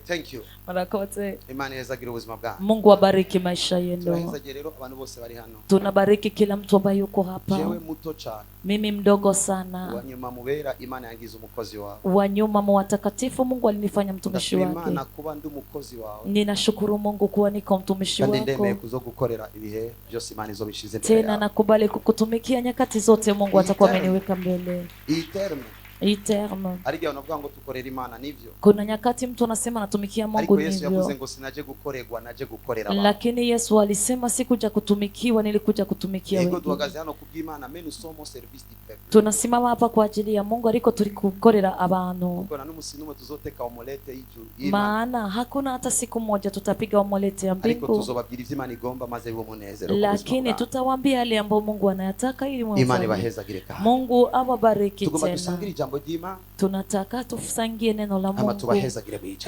Thank you. Murakoze. Imana yezagira ubuzima bwanyu. Mungu abariki maisha yenu. Turahizaje rero abantu bose bari hano. Tunabariki kila mtu ambaye yuko hapa. Jewe muto cyane. Mimi mdogo sana. Wanyuma mubera Imana yangiza umukozi wawe. Wanyuma mu watakatifu Mungu alinifanya mtumishi wake. Imana kuba ndi umukozi wawe. Ninashukuru Mungu kuwa niko mtumishi wako. Kandi ndemeye kuzogukorera ibihe byose Imana izobishize mbele. Tena nakubali kukutumikia nyakati zote Mungu atakuwa ameniweka mbele. Eternal. Arigiye unavuga ngo tukorera Imana nivyo. Kuna nyakati mtu anasema natumikia Mungu nivyo. Yesu yavuze ngo sinaje gukorerwa naje gukorera abantu. Lakini Yesu alisema sikuja kutumikiwa nilikuja kutumikia wewe. Yego duhagaze hano kubw'Imana menu somo service du peuple. Tunasimama hapa kwa ajili ya Mungu ariko turi gukorera abantu. Kuna n'umusi numwe tuzoteka omolete y'ijuru. Maana hakuna hata siku moja tutapiga omolete ya mbingu. Ariko tuzobabwira ivyo Imana igomba maze bibe umunezero. Lakini tutawaambia yale ambayo Mungu anayataka ili muwe. Imana ibahezagire kandi. Mungu awabariki tena. Tunataka tusangie neno la Mungu.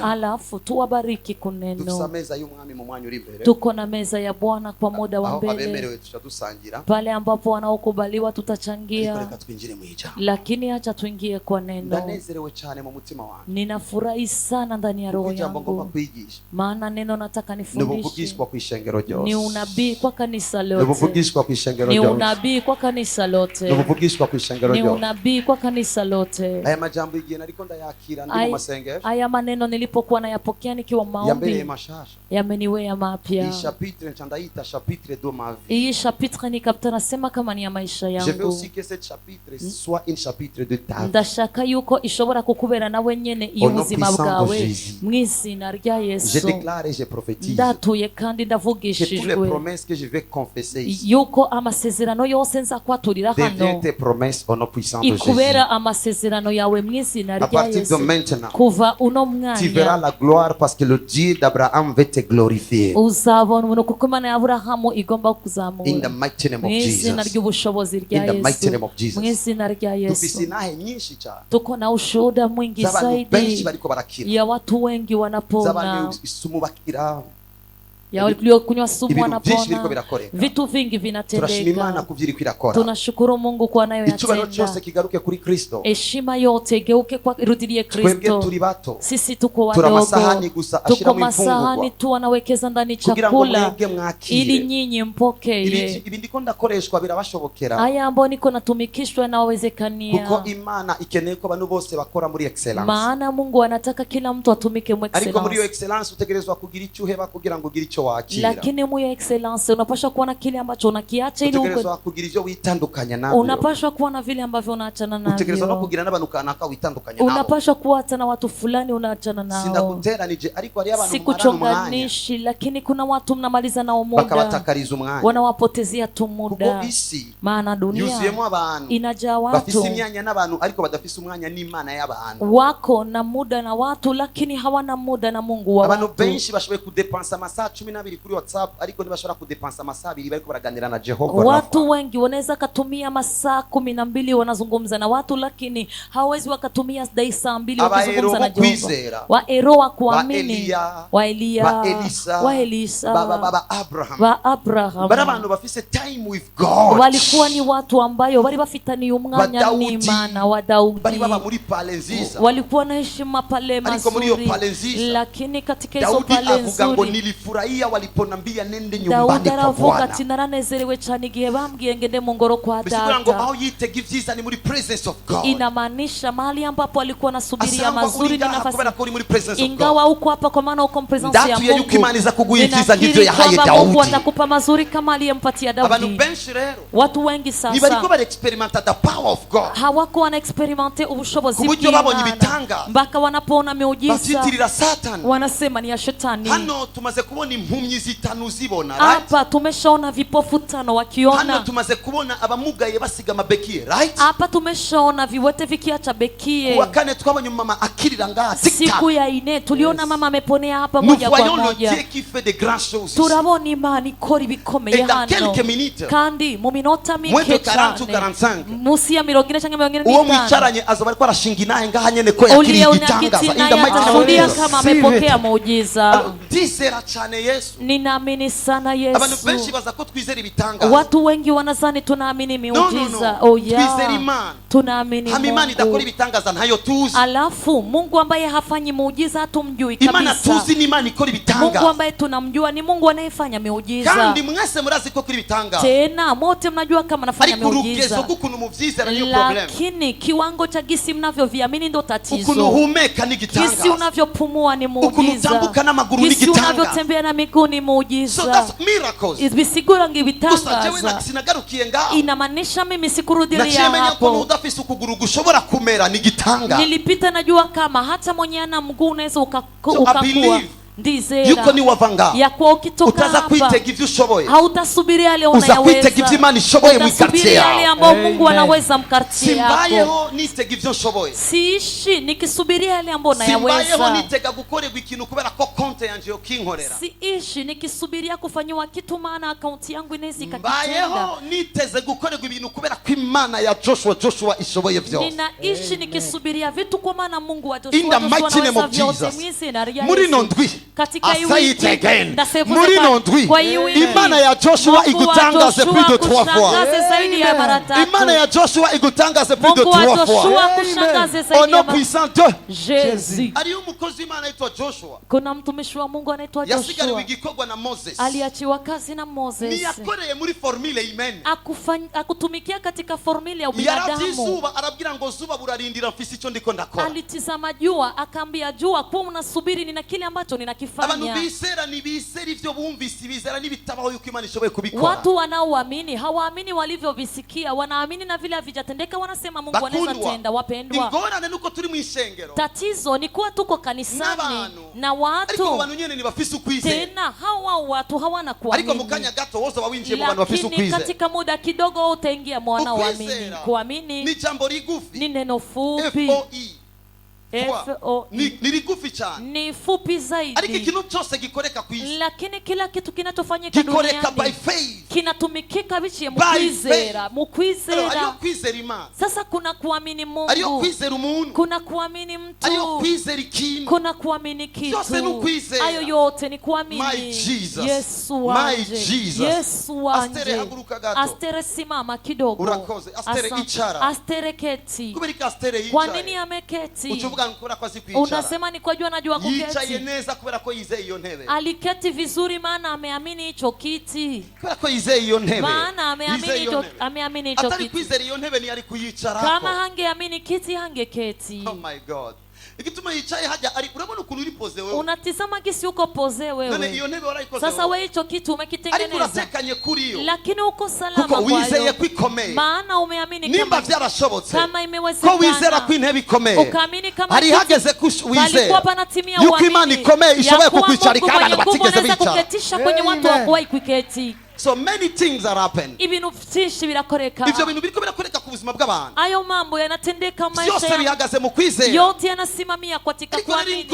Alafu tuwabariki kuneno. Tusameza y'umwami mu mwanya uri imbere. Tuko na meza ya Bwana kwa muda wa mbele. Pale ambapo wanaokubaliwa tutachangia. Lakini acha tuingie kwa neno. Ndanezerewe cyane mu mutima wangu. Ninafurahi sana ndani ya roho yangu. Maana neno nataka nifundishe. Ni unabii kwa kanisa lote. Ni unabii kwa kanisa lote. Ni unabii kwa kanisa lote. Aya majambo igihe nariko ndayakira ndi mu masengesho. Aya maneno nilipokuwa nayapokea nikiwa maombi. Yameniwea mapya. Hii chapitre ndandaita chapitre de ma vie. Hii chapitre nikapata nasema kama ni ya maisha yangu. Je veux aussi que cette chapitre soit une chapitre de ta vie. Ndashaka yuko ishobora kukubera nawe nyene iyo buzima bwawe mw'izina rya Yesu. Je déclare et je prophétise. Ndatuye kandi ndavugishijwe. Que toutes les promesses que je vais confesser ici. Yuko amasezerano yose nza kwaturira hano. Deviennent tes promesses au nom puissant de Jésus. Ikubera amasezerano yawe mw'izina rya Yesu. Kuva uno mwanya. Tu verras la gloire parce que le Dieu d'Abraham veut te glorifier. Uzabona umuntu kuko Imana ya Abrahamu igomba kuzamura. In the mighty name of Jesus. Mw'izina ry'ubushobozi rya Yesu. In the mighty name of Jesus. Mw'izina rya Yesu. Tufisinahe nyinshi cyane. Tuko na ushuhuda mwingi zaidi ya watu wengi wanapona. Ya waliokunywa sumu wanapona. Vitu vingi vinatendeka. Tunashukuru Mungu kwa anayoyatenda. Heshima yote igeuke kwa irudilie Kristo. Sisi tuko wadogo. Tuko masahani tu wanawekeza ndani chakula ili nyinyi mpokee. Haya ambayo niko natumikishwa na wawezekania. Maana Mungu anataka kila mtu atumike mu excellence. Lakini mu excellence unapaswa kuwa na kile ambacho unakiacha ili unapaswa kuwa na vile ambavyo unaachana navyo. Unapaswa kuwa na watu fulani unaachana nao. Sikuchonganishi, lakini kuna watu mnamaliza nao muda. Wanawapotezea tu muda. Maana dunia inajaa watu wako na muda na watu, lakini hawana muda na Mungu wa watu. Watu wengi wanaweza kutumia masaa 12 wanazungumza na watu, lakini hawezi wakatumia saa 2 wakizungumza na Jehova. Wa Eroa kuamini, wa Elia, wa Elisa, wa Abraham. Walikuwa ni watu ambayo bali bafitani umwanya n'Imana wa Daudi. Walikuwa na heshima pale mazuri, lakini katika hizo pale nzuri waliponambia nende nyumbani kwa Bwana. Daudi ati naranezerewe cyane igihe bambwiye ngende mu ngoro kwa data. Inamaanisha mahali ambapo alikuwa nasubiria mazuri na nafasi. Ingawa uko hapa kwa maana uko presence ya Mungu. Mungu atakupa mazuri kama aliyempatia Daudi. Watu wengi sasa hawako wana experimente ubushobozi bw'Imana. Mpaka wanapoona miujiza wanasema ni ya shetani. Hano tumaze kubona impumyi zitanu zibona, right? Hapa tumeshaona vipofu 5 wakiona. Hano tumaze kubona abamugaye basiga mabekiye, right? Hapa tumeshaona viwete vikiacha bekiye. Kwa kane twabonye mama akirira ngaha TikTok. Siku ya 4 tuliona mama ameponea hapa moja kwa moja. Turabona Imana ikora ibikomeye hano. Kandi mu minota mike cyane. Musi ya 40 cyangwa 45. Uwo mwicaranye azoba ariko arashinga inahe ngaha nyene ko yakiri igitangaza. Inda kama amepokea muujiza. Ndizera cyane Yesu. Ninaamini sana Abantu Yesu. benshi baza ko twizera ibitangaza. Watu wengi wanazani tunaamini miujiza. No. Oh yeah. Twizera Imana. Tunaamini Mungu. Imana idakora ibitangaza ntayo tuzi. Alafu Mungu ambaye hafanyi muujiza hatumjui kabisa. Imana tuzi ni Imana ikora ibitangaza. Mungu ambaye tunamjua ni Mungu anayefanya miujiza. Kandi mwese murazi ko kuri ibitangaza. Tena mote mnajua kama anafanya miujiza. Lakini kiwango cha gisi mnavyoviamini ndo tatizo. Ukuntu humeka ni gitangaza. Gisi unavyopumua ni muujiza. Ukuntu utambuka n'amaguru ni gitangaza. Gisi unavyotembea na miguu ni muujiza. So that's miracles. Ibisigura ngibitangaza. Sinagarukiye ngaho. Inamaanisha mimi sikurudilia hapo. Udafise ukuguru gushobora kumera ni gitanga. Nilipita najua kama hata mwenye ana mguu unaweza ukakua. Ndizera yuko ni wavanga ya kwa ukitoka utaza kwitega ivyo ushoboye, hautasubiri yale unayaweza, kwitega ivyo Imana ishoboye mu quartier yale ambao Mungu anaweza mkartie yako. Simbayeho nitega ivyo ushoboye, siishi nikisubiria yale ambao unayaweza. Simbayeho nitega gukorerwa ikintu kubera ko konte yanje yo kinkorera, siishi nikisubiria kufanywa kitu maana account yangu inaweza ikakitenda. Mbayeho niteze gukorerwa ibintu kubera ko Imana ya Joshua ishoboye vyose. Ninaishi nikisubiria vitu kwa maana Mungu wa Joshua anaweza vyote. Muri nondwi katika hii muri nondwi Imana ya Joshua igutangaze plus de 3 fois. Imana ya Joshua igutangaze plus de 3 fois. Au nom puissant de Jésus. Ali umukozi Imana aitwa Joshua. Kuna mtumishi wa Mungu anaitwa Joshua. Yasigariwe igikorwa na Moses. Aliachiwa kazi na Moses. Ni yakoreye muri formule imene. Akutumikia katika formula ya binadamu. Yaratizuba arabwira ngo zuba burarindira mfisi ico ndiko ndakora. Alitizama jua akaambia jua kwa mnasubiri nina kile ambacho ninakifanya. Abantu bisera ni bisera ivyo bumvise bizera nibitabaho yuko Imana ishoboye kubikora. Watu wanaoamini hawaamini walivyovisikia, wanaamini na vile havijatendeka wanasema Mungu anaweza tenda. Wapendwa, ingorane nuko turi mu ishengero. Tatizo ni kuwa tuko kanisani na watu ariko abantu nyene ni bafise ukwizera. Tena hawa watu hawana kuamini. Ariko mukanya gato woza wawinjiye mu bantu bafise ukwizera. Lakini katika muda kidogo utaingia mwana waamini. Kuamini ni jambo rigufi. Ni neno fupi. Ni rigufi cyane, ni fupi zaidi. Ariko ikintu cyose gikoreka kwisi, lakini kila kitu kinachofanyika duniani kinatumikika bicie mukwizera. Ariyo kwizera Imana. Sasa kuna kuamini Mungu, ariyo kwizera umuntu, kuna kuamini mtu, ariyo kwizera ikintu, kuna kuamini kitu. Yose ni kwizera. Ayo yote ni kuamini. My Jesus. Yesu wanje. My Jesus. Yesu wanje. Astere haguruka gato. Astere simama kidogo. Urakoze. Astere ichara. Astere keti. Kuberika Astere ichara. Kwa nini ameketi? Unasema ni kwa jua najua kuketi. Yicaye neza kubera ko yizeye iyo ntebe. Aliketi vizuri maana ameamini hicho kiti. Kubera ko yizeye iyo ntebe. Maana ameamini hicho kiti. Atari kwizera iyo ntebe ni ari kuyicarako. Kama hangeamini kiti hangeketi. Oh my God. Ikituma yicaye haja ari urabona ukuntu uri pose wewe. Unatizama kisi uko pose wewe. None iyo ntebe warayikoze. Sasa wewe hicho kitu umekitengeneza. Ariko uratekanye kuri iyo. Lakini uko salama kwa hiyo. Kuko wizeye kwikomeye. Maana umeamini kama nimba vyarashobotse. Kama imewezekana. Ko wizera ko intebe ikomeye. Ukaamini kama ari hageze kuwizera. Alikuwa panatimia yuko Imana ikomeye ishoboye kukwicarika abantu batigeze bicara. Kuketisha kwenye watu wakuwahi kwiketi. So many things are happen. Ibintu vyinshi birakoreka. Ivyo bintu biriko birakoreka ku buzima bw'abantu. Ayo mambo yanatendeka maisha. Yose bihagaze mu kwizera. Yote yanasimamia katika kuamini.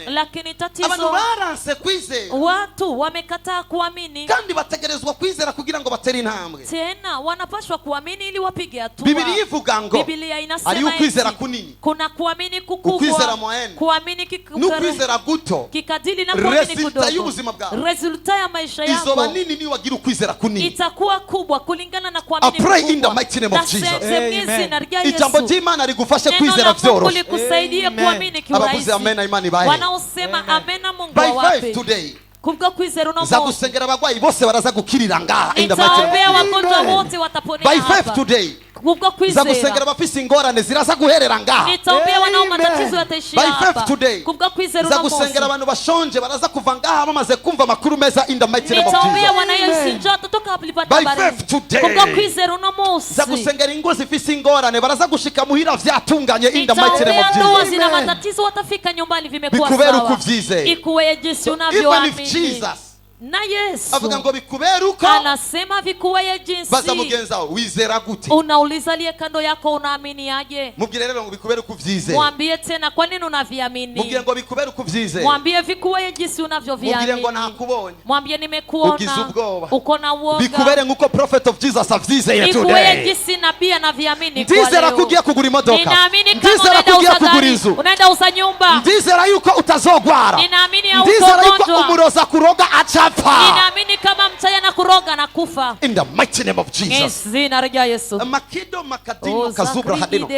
Lakini tatizo abantu baranse kwizera. Watu wamekataa kuamini. Kandi bategerezwa kwizera kugira ngo batere intambwe. Tena wanapaswa kuamini ili wapige hatua. Biblia ivuga ngo Biblia inasema ari ukwizera kunini. Kuna kuamini kukubwa. Ukwizera moyenne. Kuamini kikubwa. N'ukwizera guto. Kikadili na kuamini kudogo. Resulta y'ubuzima bwawe. Resulta ya maisha yako. Izoba nini ni wagira ukwizera kunini. Itakuwa kubwa kulingana na kuamini kukubwa. I pray in the mighty name of Jesus. Amen. Ijambo ry'Imana rigufashe kwizera vyoroshe. Likusaidie kuamini kiurahisi. Abavuze amen na imani bahe. Wanaosema amen na Mungu awape. By faith today. Kubwo kwizera uno za gusengera abagwayi bose baraza gukirira ngaha in the mighty name. Nitaombea wagonjwa wote wataponea hapa. By faith today. Kubwo kwizera. Za gusengera abafise ingorane ziraza guherera ngaha. Nitaombea wanao matatizo yataishia hapa. By faith today. Kubwo kwizera uno za gusengera abantu bashonje baraza kuva ngaha bamaze kumva makuru meza in the mighty name of Jesus. Nitaombea wanayosinja kutoka hapa habari. By faith today. Kubwo kwizera uno munsi. Za gusengera ingo zifise ingorane baraza gushika muhira vyatunganye in the mighty name of Jesus. Nitaombea zina matatizo watafika nyumbani vimekuwa sawa. Bikubera ukuvyize. Ikuwe jinsi unavyoamini. Even if Jesus na Yesu avuga ngo bikubera uko anasema vikuwaye jinsi. Baza mugenza wawe wizera gute? Unauliza liye kando yako unaamini aje? Mubwire rero ngo bikubera uko uvyize. Mwambie tena kwa nini unaviamini? Mubwire ngo bikubera uko uvyize. Mwambie vikuwaye jinsi unavyoviamini. Mubwire ngo nakubonye. Mwambie nimekuona. Uko na uoga. Bikubere nguko prophet of Jesus avyize today. Bikuwaye jinsi nabii anaviamini kwa leo. Ndizera kugiye kugura imodoka. Ninaamini kama unaenda kugura inzu. Unaenda uza nyumba. Ndizera yuko utazogwara. Ninaamini hauko gonjwa. Ndizera yuko umuroza kuroga acha arapfa. Ninaamini kama mchawi anakuroga na kufa. In the mighty name of Jesus. Zina rya Yesu. Makido makadino kazubra hadino.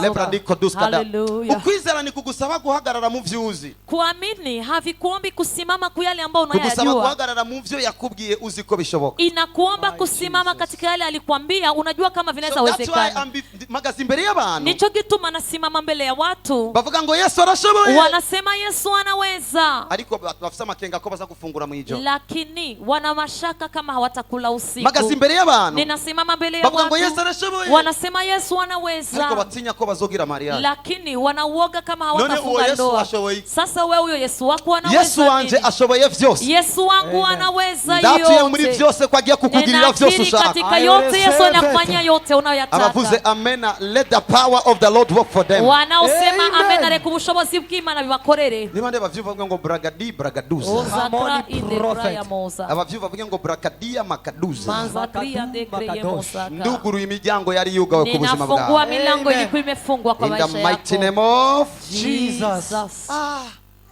Lebra diko duskada. Ukwizera ni kugusaba guhagarara mu vyuzi. Kuamini havikuombi kusimama kwa yale ambayo unayajua. Kugusaba guhagarara mu vyo yakubwiye uziko bishoboka. Inakuomba kusimama katika yale alikwambia unajua kama vinaweza wezekana. Magazi mbere y'abantu. Nicho gituma nasimama mbele ya watu. Bavuga ngo Yesu arashoboye. Wanasema Yesu anaweza. Ariko bafisa makenga ko baza gufungura mu ijo. Lakini wana mashaka kama hawatakula usiku. Magazi mbere y'abantu. Ninasimama mbele ya watu. Bavuga ngo Yesu arashoboye. Wanasema Yesu anaweza. Ariko batinya ko bazogira Maria. Lakini wanauoga kama hawatafunga ndoa. Sasa wewe huyo Yesu wako anaweza. Yesu wanje ashoboye vyose. Yesu wangu anaweza yote. Ndatuye muri vyose kwa agiye kukugirira vyose ushaka. Katika yote Yesu anakufanyia yote unayotaka. Abavuze amena, let the power of the Lord work for them. Wanaosema amena reka ubushobozi bw'Imana bibakorere. Nimande bavyuva bavuga ngo bragadi bragaduza. Ozakra ide ya Mosa. Abavyuva bavuga ngo bragadia makaduza. Manzakria dekreye Mosa. Nduguru imiryango yari yugawe ku buzima bwawe. Ninafungua milango ilikuwa imefungwa kwa maisha yako. In the mighty name of Jesus.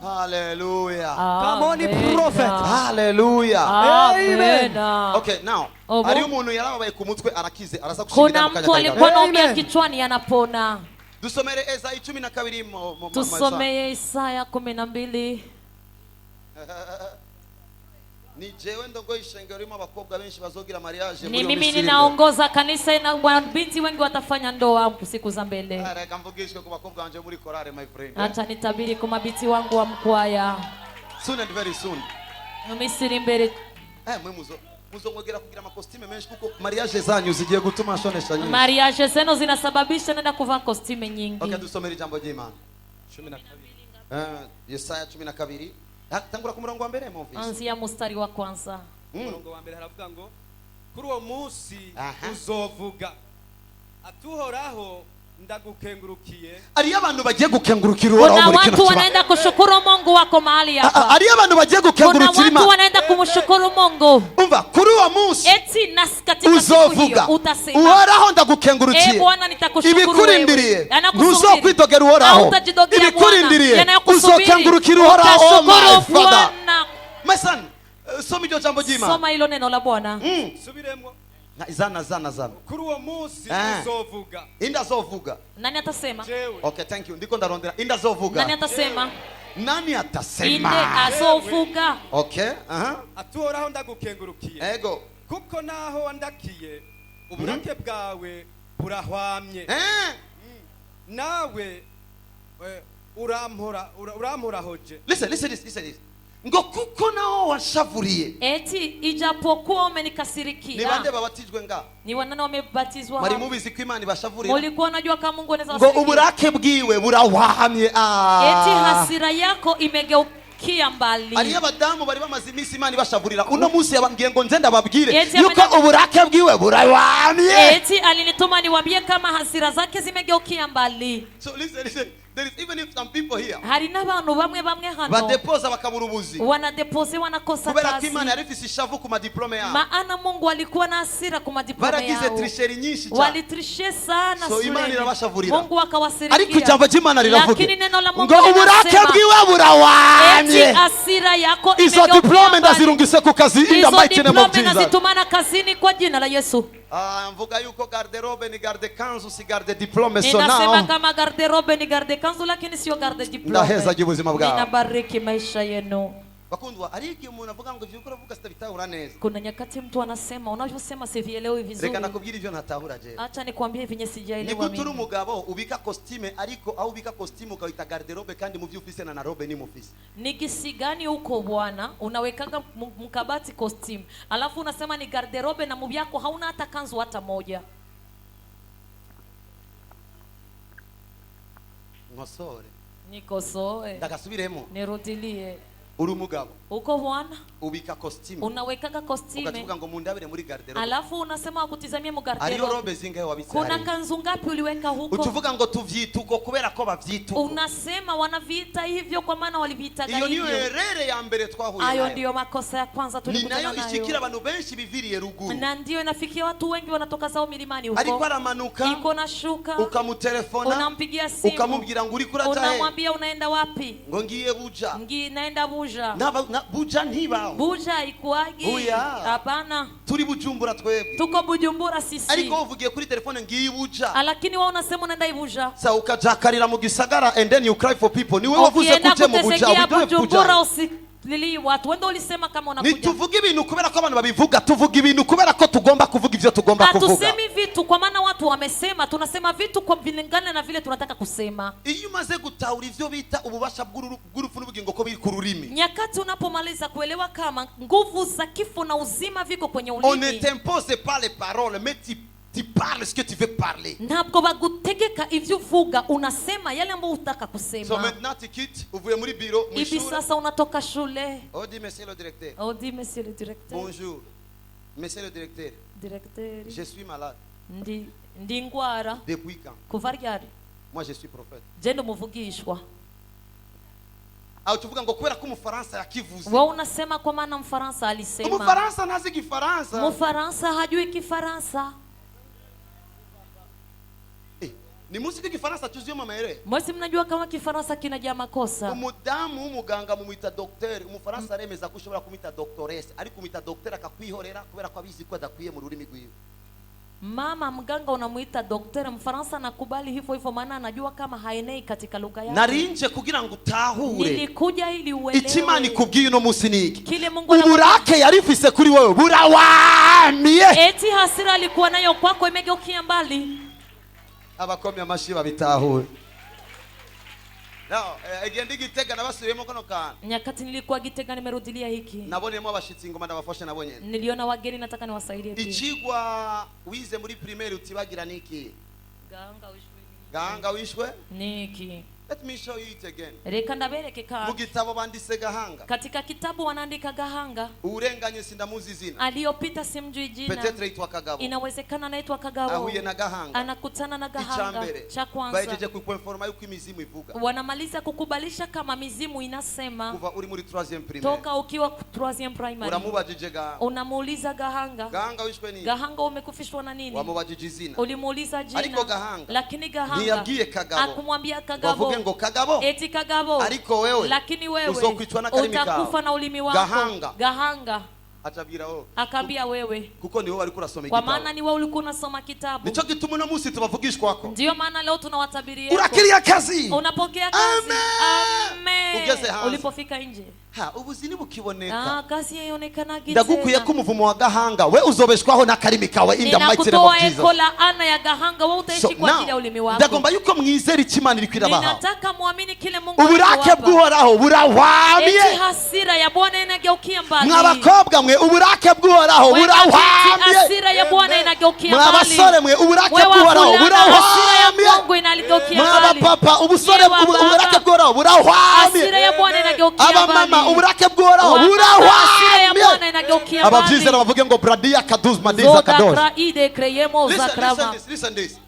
Hallelujah. Come on, prophet. Hallelujah. Amen. Okay, now. Ari umuntu yarabaye ku mutwe arakize araza kushingira mu kanya. Kuna mtu alikuwa anaumia kichwani anapona. Dusomere Isaya 12 mu Tusomeye Isaya 12. Ni jewe ndogo ishengero rimo abakobwa benshi bazogira mariage. Ni mimi ninaongoza kanisa na binti wengi watafanya ndoa siku za mbele. Reka mvugishwe ku bakobwa wanje muri korale my friend. Acha nitabiri kwa mabiti wangu wa mkwaya. Soon and very soon. Misiri mbere. Muzongogera kugira makostime menshi kuko mariage zanyu zigiye gutuma ashonesha nyinyi. Mariage zeno zinasababisha nenda kuvaa kostime nyingi. Okay, dusomere ijambo ry'Imana. 12. Yesaya 12. Tangura ku murongo wa mbere mu office. Anzia mstari wa kwanza. Murongo wa mbere haravuga ngo kuri uwo munsi uzovuga atuhoraho ndagukengurukiye. Ari abantu bagiye gukengurukira Uhoraho muri kino kiba. Kuna watu wanaenda kushukuru Mungu wako mahali hapa. Ari abantu bagiye gukengurukira Imana. Kuna watu wanaenda kumshukuru Mungu. Umva kuri uwo munsi eti katika siku hiyo utasema Uhoraho ndagukengurukiye. Bwana nitakushukuru wewe. Ibikurindiriye ntuzokwidogera Uhoraho. Ibikurindiriye uzokengurukira Uhoraho. Oh my Father. My son, soma iryo jambo ry'Imana. Soma hilo neno la Bwana. Subiremo. Zana. Kuri uwo munsi uzovuga. Inda zovuga. Nani atasema? Okay, thank you. Ndiko ndarondera. Inda zovuga. Nani atasema? Nani atasema? Inde azovuga. Okay, atuhoraho ndagukengurukiye. Ego. Kuko naho wandakiye uburake bwawe burahwamye. Nawe urampora hoje. Listen. Ngo kuko naho washavuriye. Eti ijapokuwa umenikasirikia. Ni bande babatijwe nga? Ni wanana wamebatizwa. Mari mubizi ko Imana ibashavurira. Mulikuwa unajua kama Mungu anaweza ngo uburake bwiwe burawahamye. Eti hasira yako imegeukia mbali. Ari abadamu bari bamaze imisi Imana ibashavurira. Uno munsi yabambwiye ngo nze ndababwire yuko uburake bwiwe burawahamye. Eti alinituma niwaambie kama hasira zake zimegeukia mbali. So listen. There is even if some people here. Hari n'abantu bamwe hano. Badepoza bakabura ubuzi. Wanadepose wanakosa kazi. Kubera ko Imana yarifise ishavu ku madiplome yao. Maana Mungu alikuwa na hasira ku madiplome yao. Baragize tricherie nyinshi cyane. Walitrishe sana so Imana irabashavurira. Mungu akawasirikia. Ariko ijambo ry'Imana riravuga. Lakini neno la Mungu ngo uburake bwiwe burawahamye. Eti hasira yako imegeukia. Izo diplome ndazirungise ku kazi in the mighty name of Jesus. Diplome nazitumana kazini kwa jina la Yesu. Mvuga yuko garderobe ni garde kanzu si garde diplome so now. Ninasema kama garderobe ni garde kanzu lakini sio garde diplome. Ndaheza ubuzima bwawe. Ninabariki maisha yenu. Bakundwa ariki umuntu avuga ngo ivyo ukora vuga sitabitahura neza. Kuna nyakati mtu anasema unavyosema sivielewi vizuri. Reka nakubwira ivyo ntatahura je. Acha nikwambie vinye sijaelewa mimi. Ni guturu umugabo ubika costume ariko au ubika costume ukawita garderobe kandi mu vyufise na robe ni mufise. Ni kisi gani uko bwana unawekaga mkabati costume alafu unasema ni garderobe na mubyako hauna hata kanzu hata moja. Ngosore. Nikosoe. Ndakasubiremo. Nirudilie. Uri umugabo. Uko bwana ubika costume. Unawekaga costume. Ukavuga ngo mundabire muri garderobe. Alafu unasema wakutizamie mu garderobe. Ariyo robe zingahe wabitse. Kuna kanzu ngapi uliweka huko? Utuvuga ngo tuvyituko kubera ko bavyituko. Unasema wanaviita hivyo kwa maana waliviitaga hivyo. Iyo niyo erere ya mbere twahuye nayo. Ayo ndio makosa ya kwanza tulikutana nayo. Ni nayo ishikira abantu benshi biviriye ruguru. Na ndio inafikia watu wengi wanatoka zao milimani huko. Ariko aramanuka. Iko na shuka. Ukamutelefona. Unampigia simu. Ukamubwira ngo uri kuratahe. Unamwambia unaenda wapi? Ngo ngiye Buja. Naenda Buja. buja ntibao. Buja ikuagi. Oya. Hapana. Turi Bujumbura twebwe. Tuko Bujumbura sisi. Ariko uvugiye kuri telefone ngiyi buja. Lakini wao unasema unaenda Ibuja. Sa ukajakarira mu gisagara and then you cry for people. Ni wewe wavuze kuje mu buja. Bujumbura lili watu wendo ulisema kama unakuja. Nituvuga ibintu kubera ko abantu babivuga, tuvuga ibintu kubera ko tugomba kuvuga ivyo tugomba kuvuga. Hatusemi vitu kwa maana watu wamesema, tunasema vitu kwa vilingana na vile tunataka kusema. Iyo umaze gutahura ivyo bita ububasha bw'urupfu n'ubugingo ko biri ku rurimi. Nyakati unapomaliza kuelewa kama nguvu za kifo na uzima viko kwenye ulimi. On ne t'impose pas les paroles, mais tu parles ce que tu veux parler. Ntabwo bagutegeka ivyo uvuga, unasema yale ambayo unataka kusema. So maintenant tu quittes, uvuye muri bureau, hivi sasa unatoka shule. Oh dit monsieur le directeur. Oh dit monsieur le directeur. Bonjour. Monsieur le directeur. Directeur. Je suis malade. Ndi ngwara. Depuis quand? Kuva ryari? Moi je suis prophète. Je ndo muvugishwa. Au tuvuga ngo kubera ko Mufaransa yakivuze. Wewe unasema kwa maana Mfaransa alisema. Mufaransa ntazi Kifaransa. Mufaransa hajui Kifaransa. Ni musiki Kifaransa tuziyo mama ere. Mwesi mnajua kama Kifaransa kinajaa makosa. Umudamu w'umuganga mumwita docteur, Umufaransa aremeza ko ushobora kumwita doctoresse, ari kumwita docteur akakwihorera kubera ko abizi ko adakwiye mu rurimi rwiwe. Mama mganga unamuita daktari, Mfaransa nakubali hivyo hivyo maana anajua kama haenei katika lugha yake. Narinje kugira ngo utahure. Nilikuja ili uelewe. Itimani kubwiye no musi niki. Kile Mungu uburake yarifise kuri wewe burawamye. Eti hasira alikuwa nayo kwako imegeukia mbali. Abakomye amashi babitahure. No, again Gitega nabasubiyemo kono kana. Nyakati nilikuwa Gitega nimerudilia hiki. Nabonemo abashitsi ngoma ndabafashe nabonye. Niliona wageni nataka niwasaidie pia. Ichigwa wize muri primaire utibagira niki? Gahanga wishwe? Niki. Let me show you it again. Reka ndabereke ka. Mu gitabo bandise Gahanga. Katika kitabu wanaandika Gahanga. Urenganye sindamuzi zina. Aliyopita simjui jina. Petetre itwa Kagabo. Inawezekana anaitwa Kagabo. Ahuye na Gahanga. Anakutana na Gahanga. Cha kwanza. Baejeje kuinforma yuko imizimu ivuga. Wanamaliza kukubalisha kama mizimu inasema. Kuva uri muri 3e primaire. Toka ukiwa 3e primary. Uramubajije Gahanga. Unamuuliza Gahanga. Gahanga wishwe nini? Gahanga umekufishwa na nini? Wamubajije zina. Ulimuuliza jina. Aliko Gahanga. Lakini Gahanga. Niyabwiye Kagabo. Akumwambia Kagabo. Ngo Kagabo. Eti Kagabo. Ariko wewe. Lakini wewe. Uzokwitwa na kalimi kao. Utakufa na ulimi wako. Gahanga. Gahanga. Atabira wewe. Akambia wewe. Kuko ni wewe ulikuwa unasoma kitabu. Kwa maana ni wewe ulikuwa unasoma kitabu. Nicho gituma na musi tubavugishwa kwako. Ndio maana leo tunawatabiria. Urakiria kazi. Unapokea kazi. Amen. Ugeze hanze. Ulipofika nje. Ubuzini bukiboneka. Kazi yaonekana gite. Ndagukuye ko umuvumo wa Gahanga we uzobeshwaho na karimi kawe in the mighty name of Jesus. Ninakutoa ekola ana ya Gahanga wewe utaishi kwa ajili ya ulimi wako. Ndagomba yuko mwizera ikimana iri kwirabaha. Ninataka muamini kile Mungu uburake bw'uhoraho burawamye. Eti hasira ya Bwana inageukia mbali. Mwabakobwa mwe uburake bw'uhoraho burawamye. Hasira ya Bwana inageukia mbali. Mwabasore mwe uburake bw'uhoraho burawamye. Hasira ya Mungu inageukia mbali. Mwabapapa ubusore uburake bw'uhoraho burawamye. Hasira ya Bwana inageukia mbali. Abamama uburake bw'uhoraho abavyizera bavuge ngo bradia kaduz madiza kadosh. Listen this.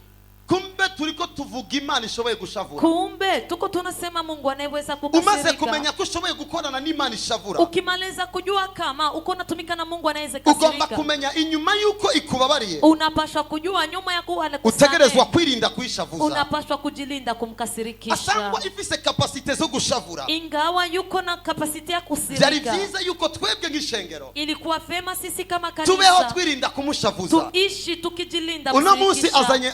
Kumbe tuliko tuvuga Imana ishoboye gushavura. Kumbe tuko tunasema Mungu anaweza kukasirika. Umaze kumenya ko ushoboye gukorana n'Imana ishavura. Ukimaliza kujua kama uko natumika na Mungu anaweza kasirika. Ugomba kumenya inyuma yuko ikubabariye. Unapaswa kujua nyuma ya kuwa utegerezwa kwirinda kuishavuza. Unapaswa kujilinda kumkasirikisha. Asangwa ifise capacité zo gushavura. Ingawa yuko na capacity ya kusirika. Byari byiza yuko twebwe ngishengero. Ilikuwa vema sisi kama kanisa. Tubeho twirinda kumushavuza. Tuishi tukijilinda uno munsi azanye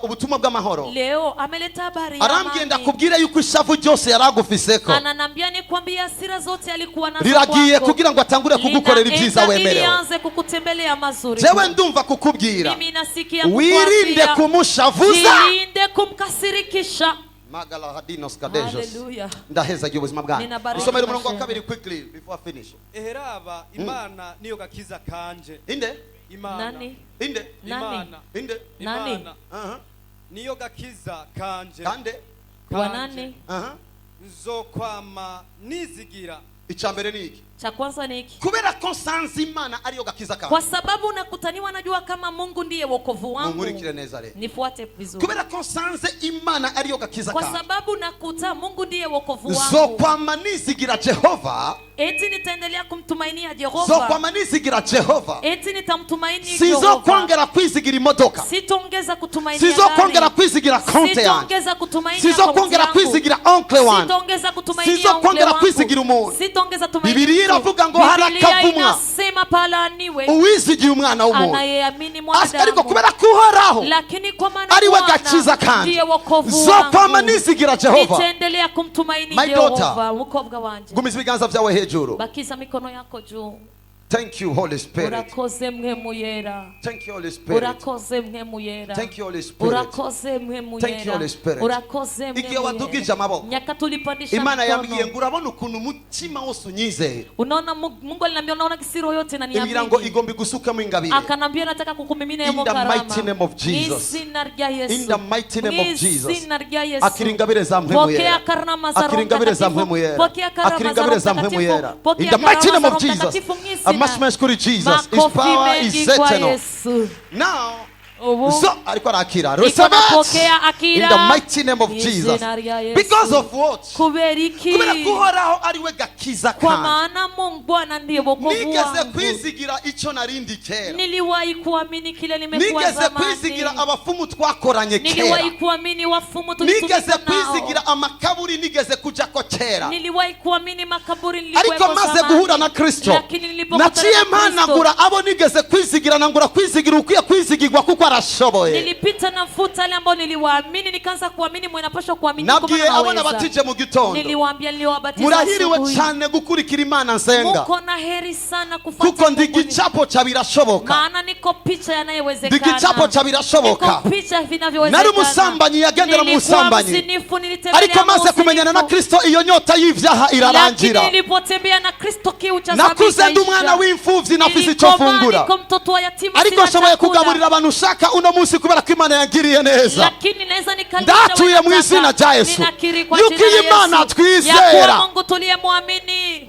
ubutumwa bw'amahoro. Leo ameleta habari ya amani. Arambye ndakubwira yuko ishavu ryose yaragufiseko. Ananambia ni kwambia hasira zote alikuwa nazo kwako. Riragiye kugira ngo atangure kugukorera ibyiza wemerewe. Nianze kukutembelea mazuri. Jewe ndumva kukubwira. Mimi nasikia kukwambia. Wirinde kumushavuza. Wirinde kumkasirikisha. Magala hadinos kadejos. Hallelujah. Ndaheza giye ubuzima bwanyu. Isomero umurongo wa 2 quickly before I finish. Eheraba Imana niyo gakiza kanje. Inde? Imana. Nani? Inde? Imana. Inde? Nani? Niyo gakiza kanje. Kande? Kwa nani? Nzokwama nizigira. Icambere niki? Cha kwanza ni hiki. Kubera ko nsanze Imana ariyo gakiza kanjye. Kwa sababu unakutaniwa najua kama Mungu ndiye wokovu wangu. Munkurikire neza rero. Nifuate vizuri. Kubera ko nsanze Imana ariyo gakiza kanjye. Kwa sababu nakuta Mungu ndiye wokovu wangu. Zokwama nizigira Jehova. Eti nitaendelea kumtumainia Jehova. Zokwama nizigira Jehova. Eti nitamtumaini Jehova. Sizokongera kwizigira imodoka. Sitongeza kutumainia gari. Sizokongera kwizigira konte yanjye. Sitongeza kutumainia Sizokongera kwizigira oncle wanjye. Sitongeza kutumainia Sizokongera kwizigira umuntu. Sitongeza tumaini. Bibiliya iravuga ngo harakavumwa. Inasema palaniwe. Uwizigiye umwana w'umuntu. Anayeamini mwanadamu. Ariko kubera ko Uhoraho. Lakini kwa maana ari we gakiza kanjye. Ndiye wokovu wangu. Zokwama nizigira Jehova. Nitaendelea kumtumaini Jehova. Mukobwa wanje. Gumiza ibiganza byawe hejuru. Bakiza mikono yako juu. Thank you, Holy Spirit. Urakoze mhemu yera. Thank you, Holy Spirit. Urakoze mhemu yera. Thank you, Holy Spirit. Urakoze mhemu yera. Thank you, Holy Spirit. Urakoze mhemu yera. Igihe wadugije amaboko. Nyaka tulipandisha Imana yambwiye ngo urabona ukuntu umutima wose unyizeye. Unaona Mungu aliniambia unaona kisiro yote na niamini. Imbira ngo igomba gusukamo ingabire. Akanambia nataka kukumimina yemo karama. In the mighty name of Jesus. In the mighty name of Jesus. Akira ingabire za mpemu yera. Pokea karama za Roho Akira ingabire za mpemu yera. Pokea karama za mpemu yera. In the mighty name of Jesus. Amashimashkuri Jesus. His power is eternal. Now, so alikuwa anakira. Receive in the mighty name of Jesus. Because of what? Kubera kuhoraho ariwe gakiza kwa maana Mungu Bwana ndiye wokovu wangu. Nigeze kwizigira ico narindi kera. Niliwahi kuamini kile nimekuwa zamani. Nigeze kwizigira abafumu twakoranye kera. Niliwahi kuamini wafumu tulitumika nao. Nigeze kwizigira amakaburi nigeze kujako kera. Niliwahi kuamini makaburi nilikuwa zamani. Ariko maze guhura na Kristo. Naciye managura abo nigeze kwizigira nangura kwizigira ukwiye kwizigirwa kuko arashoboye. Nilipita na futa ile ambao niliwaamini nikaanza kuamini mwenapaswa kuamini kama naweza. Nabwiye abana batije mu gitondo. Niliwaambia niliwabatiza. Murahiriwe cyane gukurikira Imana nsenga. Muko na heri sana kufuata. Kuko ndigicapo cha birashoboka. Maana niko picha yanayowezekana. Ndigicapo cha birashoboka. Niko picha vinavyowezekana. Nari musambanyi yagendera mu musambanyi. Ariko maze kumenyana na Kristo iyo nyota y'ivyaha irarangira. Lakini nilipotembea na Kristo kiu cha dhambi. Nakuze ndi umwana w'imfuvyi nafise icyo fungura. Ariko nshoboye kugaburira abantu ushaka uno munsi kubera ko Imana yangiriye neza. Lakini naweza nikalisha. Ndatuye mu izina rya Yesu. Yuko Imana twizera. Mungu tuliyemwamini.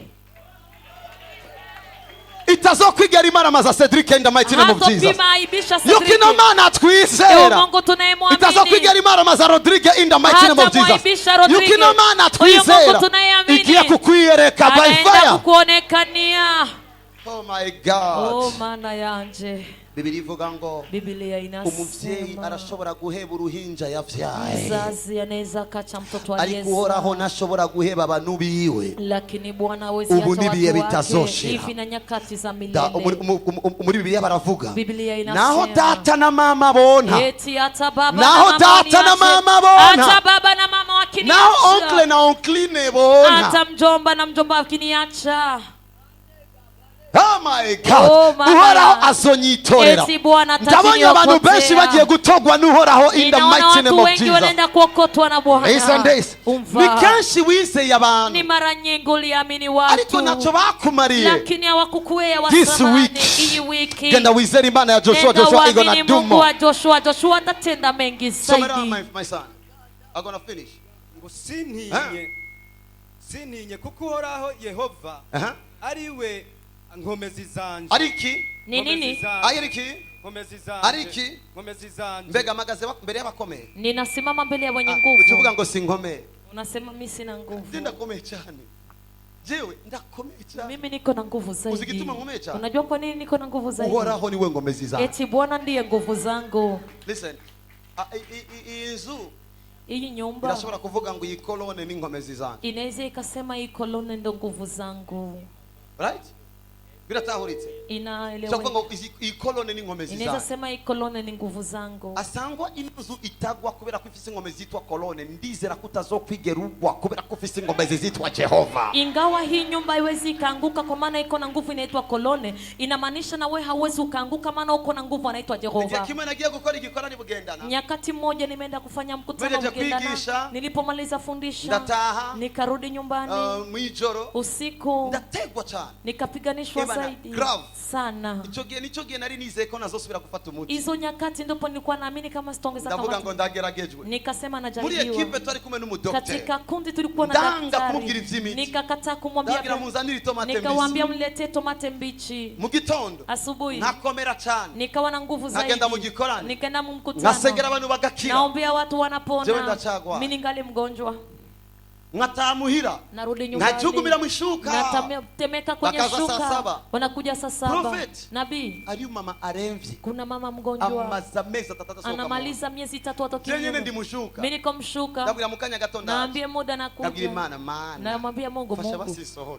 Itazokwigera Imana maza Cedric in the mighty name of Jesus. Yuko Imana twizera. Itazokwigera Imana maza Rodrigue in the mighty name of Jesus. Yuko Imana twizera. Igiye kukwiyereka by fire. Oh my God. Oh mana yanje. Biblia ivuga ngo Biblia inasema umuvyeyi arashobora guheba uruhinja yavyaye. Mzazi anaweza kacha mtoto aliyezaa. Ariko Uhoraho ntashobora guheba abantu biwe. Lakini Bwana hawezi acha watu wake hivi na nyakati za milele. Muri Biblia baravuga. Biblia inasema naho data na mama bona. Eti hata baba naho data na mama bona. Hata baba na mama wakiniacha. Naho oncle na onkline bona. Hata mjomba na mjomba wakiniacha. Oh my God. Uhoraho azonyitorera. Ndabonye abantu benshi bagiye gutogwa n'Uhoraho in the mighty name of Jesus. Wanaenda kuokotwa na Bwana. Ni kenshi wizeye abantu. Ni mara nyingi uliamini watu. Ariko nacho bakumariye. Lakini hawakukuea wasamani iyi wiki. Genda wizere Imana ya Joshua. Joshua igona dumo. Mungu wa Joshua atatenda mengi zaidi. My son. I'm going to finish. Ngo sintinye kuko Uhoraho Yehova ariwe ngomezi zanje. Ariki? Ni nini? Ariki? Ngomezi zanje. Ariki? Ngomezi zanje. Mbega magaze mbele y'abakomeye. Ninasimama mbele ya wenye nguvu. Ukivuga ngo sinkomeye. Unasema mimi sina nguvu. Ndakomeye cyane. Jewe ndakomeye cyane. Mimi niko na nguvu zaidi. Uzigituma nkomeye cyane. Unajua kwa nini niko na nguvu zaidi? Uhoraho niwe ngomezi zangu. Eti Bwana ndiye nguvu zangu. Listen. Inzu iyi nyumba irashobora kuvuga ngo iyi kolone ni ngomezi zangu. Inaweza ikasema iyi kolone ndo nguvu zangu. Right? Biratahuritse. Inaelewa. Ngo iyi kolone ni ngomezi zangu. Inaweza sema iyi kolone ni nguvu zangu. Asangwa inzu itagwa kubera ko ifise ngomezi zitwa kolone, ndizera kutazokwigerugwa kubera ko ifise ngomezi zitwa Jehova. Ingawa hii nyumba haiwezi ikaanguka kwa maana iko na nguvu inaitwa kolone, inamaanisha na wewe hauwezi ukaanguka maana uko na nguvu inaitwa Jehova. Kimwe nagiye gukora igikorani bugendana. Nyakati moja nimeenda kufanya mkutano bugendana. Nilipomaliza fundisha nikarudi nyumbani. Mwijoro usiku ndategwa cyane. nikapiganishwa zaidi. sana. Nicho gihe nari nizeye ko nazosubira gufata umuti. Hizo nyakati ndipo nilikuwa naamini kama sitaongeza kama. Ndavuga ngo ndageragejwe. Nikasema najaribiwa. Muri equipe twari kumwe n'umudokter. Katika kundi tulikuwa na daktari. Ndanga kumubwira ivy'imiti. Nikakataa kumwambia. Ndagira muzanire tomate mbichi. Nikamwambia mletee tomate mbichi. Mu gitondo. Asubuhi. Nakomera cyane. Nikawa na nguvu zaidi. Nagenda mu gikorani. Nikaenda mu mkutano. Nasengera abantu bagakira. Naombea watu wanapona. Jewe ndachagwa. Mimi ningali mgonjwa. Ngatamuhira. Narudi nyumbani. Najugumira mwishuka. Natemeka kwenye shuka. Wanakuja saa 7. Nabii. Ari mama aremvye. Kuna mama mgonjwa. Amaza meza tatata soka. Anamaliza miezi 3 atoki. Yenye ndi mushuka. Mimi niko mshuka. Ndabwira mukanya gatonda. Naambie muda nakuja. Ndabwira Imana. Namwambia Mungu.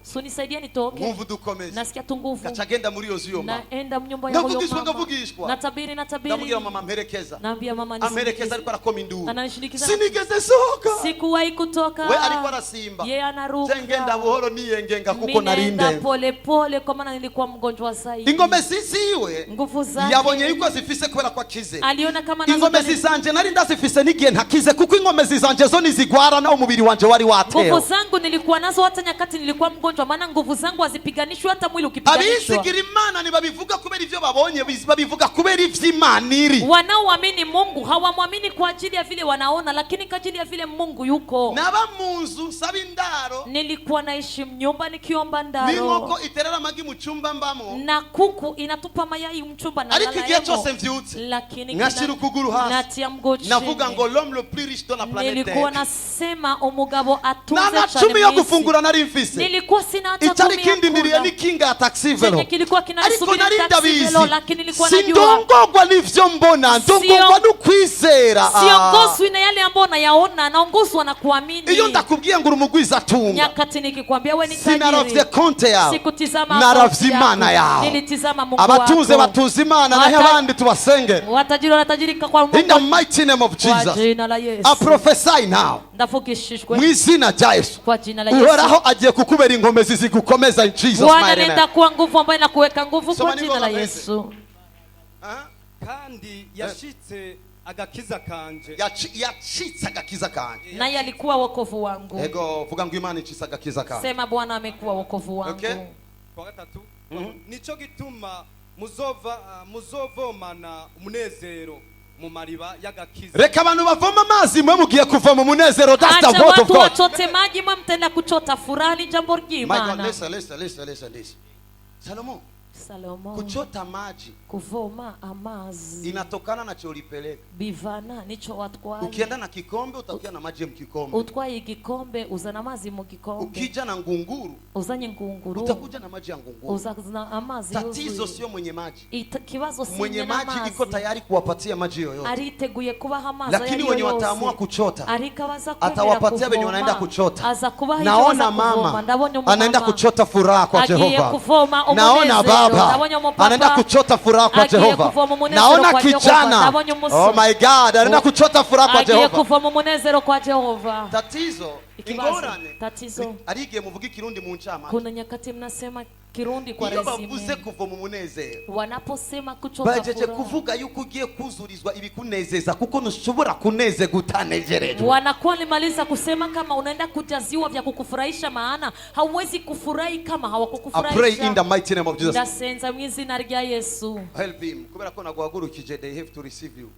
So nisaidie nitoke. Nguvu dukomeze. Nasikia tu nguvu. Kachagenda muri yo zyo mama. Naenda mnyumba ya huyo mama. Ngavugishwa. Natabiri. Ndabwira mama mperekeza. Naambia mama nisindikize. Amerekeza alikuwa arakoma induru. Ananishindikiza. Sinigeze soka. Sikuwahi kutoka. We alikuwa arasimba. Anaruka. Ngenda buhoro niyengenga kuko narinde. Pole pole kwa maana nilikuwa mgonjwa zaidi. Ingome ziziwe. Nguvu zake. Yabonye yuko zifise kubera kwa kize. Aliona kama nazo. Ingome zizanje nari ndazifise nigiye ntakize kuko ingome zizanje zo nizigwara na umubiri wanje wari wateo. Nguvu zangu nilikuwa nazo hata nyakati nilikuwa mgonjwa maana nguvu zangu hazipiganishwi hata mwili ukipiganishwa. Abisigira Imana nibabivuga kubera ivyo babonye babivuga kubera ivy'Imaniri. Wanaoamini Mungu hawamwamini kwa ajili ya vile wanaona lakini kwa ajili ya vile Mungu yuko. Naba munzu sabindaro. Nilikuwa naishi mnyumba nikiomba ndaro. Ningoko iterera magi mu cyumba mbamo. Na kuku inatupa mayai mchumba na lala. Ariko igihe cyose mvyutse. Lakini ngashira ukuguru hasi. Natia mgochi. Navuga ngo l'homme le plus riche de la planète. Nilikuwa nasema umugabo atunze cyane. Na cumi yo gufungura nari mfise. Nilikuwa sina hata 10. Icyari kindi ndiriye ni kinga ya taxi velo. Chenye kilikuwa kinasubiri taxi velo lakini nilikuwa najua. Sindongogwa nivyo mbona. Ndongogwa nukwizera. Siongozwi na yale ambayo nayaona naongozwa na kuamini. Iyo ndakubwiye ngo urumugwiza tunga. Nyakati nikikwambia wewe ni tajiri. Sinaravye konte yawe. Sikutizama naravye Imana yawe. Nilitizama Mungu wako. Abatuze batuze Imana nahe abandi tubasenge. Watajiri wanatajirika kwa Mungu. In the mighty name of Jesus. Kwa jina la Yesu. I prophesy now. Ndafukishishwe. Mwizina rya Yesu. Kwa jina la Yesu. Uhoraho agiye kukubera ingome zizigukomeza in Jesus mighty name. Bwana nenda kuwa nguvu ambayo inakuweka nguvu kwa jina la Yesu. Kandi yashitse agakiza kanje. Yachitse agakiza kanje. Naye alikuwa wokovu wangu. Ego vuga ngo Imana ichitse agakiza kanje. Sema Bwana amekuwa wokovu wangu. Okay. Kwa gatatu. Nico gituma muzovomana umunezero mu mariba y'agakiza. Reka abantu bavoma amazi mwe mugiye kuva mu munezero. That's the word of God. Wachote maji mwe mtenda kuchota furaha ni jambo ry'Imana. My God, listen. Salomo. Kuchota maji. Kuvoma amazi. Inatokana na cholipeleka. Bivana nicho watwaye. Ukienda na kikombe utakuja na maji mkikombe. Utwaye igikombe uzana mazi mu gikombe. Ukija na ngunguru. Uzanye ngunguru. Utakuja na maji ya ngunguru. Uzana amazi. Tatizo sio mwenye maji. Kibazo si mwenye maji iko tayari kuwapatia maji yoyote. Ariteguye kubaha amazi. Lakini wenye wataamua kuchota. Arikawaza atawapatia wenye wanaenda kuchota. Naona mama anaenda kuchota furaha kwa Jehova. Naona baba anaenda kuchota furaha kwa Jehova. Naona kijana, oh my God, anaenda kuchota furaha kwa Jehova. Tatizo arige muvuga Kirundi mu ncama. Kuna nyakati mnasema Kirundi kwa resume. Bavuze kuva mu munezero. Wanaposema kuchota furaha. Bajeje kuvuga yuko ugiye kuzurizwa ibikunezeza kuko ntushobora kuneze gutanezerejwe. Wanakuwa limaliza kusema kama unaenda kujaziwa vya kukufurahisha maana hauwezi kufurahi kama hawakukufurahisha. I pray in the mighty name of Jesus. Ndasenza mwizina rya Yesu. Help him. Kubera ko naguhagurukije they have to receive you.